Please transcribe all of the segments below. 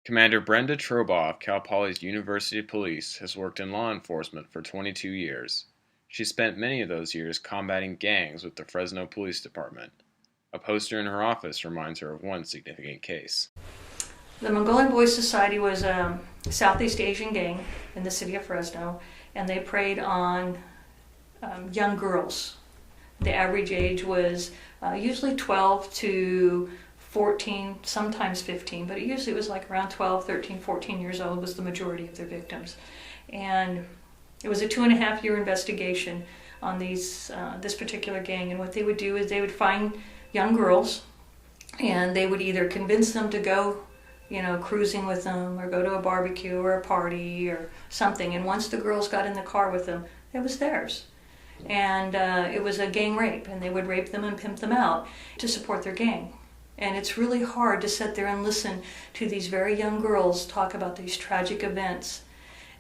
Commander Trobaugh of Cal Poly's University Police has worked in law enforcement for 22 years. She spent many of those years combating gangs with the Fresno Police Department. A poster in her office reminds her of one significant case. The Mongolian Boys Society was a Southeast Asian gang in the city of Fresno, and they preyed on young girls. The average age was usually 12 to 14, sometimes 15, but it usually was like around 12, 13, 14 years old was the majority of their victims. And it was a 2.5-year investigation on this particular gang, and what they would do is they would find young girls, and they would either convince them to go cruising with them, or go to a barbecue or a party or something. And once the girls got in the car with them, it was theirs. And it was a gang rape, and they would rape them and pimp them out to support their gang. And it's really hard to sit there and listen to these very young girls talk about these tragic events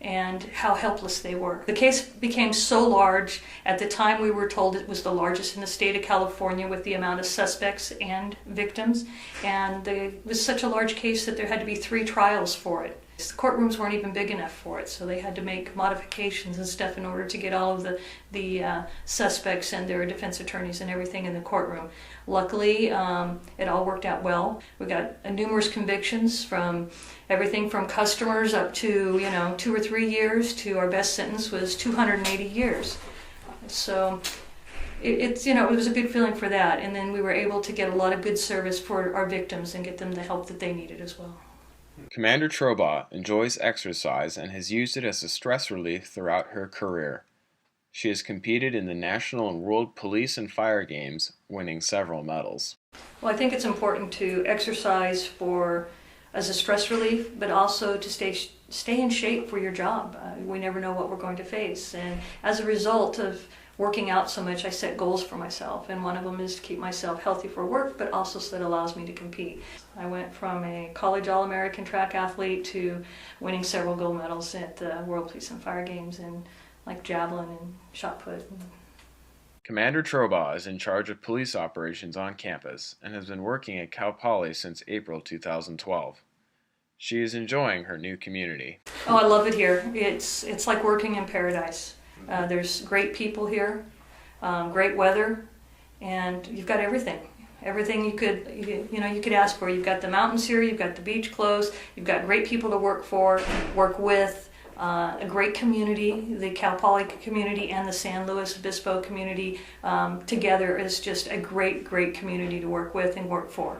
and how helpless they were. The case became so large. At the time, we were told it was the largest in the state of California with the amount of suspects and victims. And it was such a large case that there had to be 3 trials for it. The courtrooms weren't even big enough for it, so they had to make modifications and stuff in order to get all of the suspects and their defense attorneys and everything in the courtroom. Luckily, it all worked out well. We got numerous convictions, from everything from customers up to 2 or 3 years, to our best sentence was 280 years. So it was a good feeling for that, and then we were able to get a lot of good service for our victims and get them the help that they needed as well. Commander Trobaugh enjoys exercise and has used it as a stress relief throughout her career. She has competed in the national and world police and fire games, winning several medals. Well, I think it's important to exercise as a stress relief, but also to stay in shape for your job. We never know what we're going to face, and as a result of working out so much, I set goals for myself, and one of them is to keep myself healthy for work, but also so that allows me to compete. I went from a college All-American track athlete to winning several gold medals at the World Police and Fire Games in like javelin and shot put. Commander Trobaugh is in charge of police operations on campus and has been working at Cal Poly since April 2012. She is enjoying her new community. Oh, I love it here. It's like working in paradise. There's great people here, great weather, and you've got everything. Everything you could ask for. You've got the mountains here, you've got the beach close, you've got great people to work with, a great community. The Cal Poly community and the San Luis Obispo community together is just a great community to work with and work for.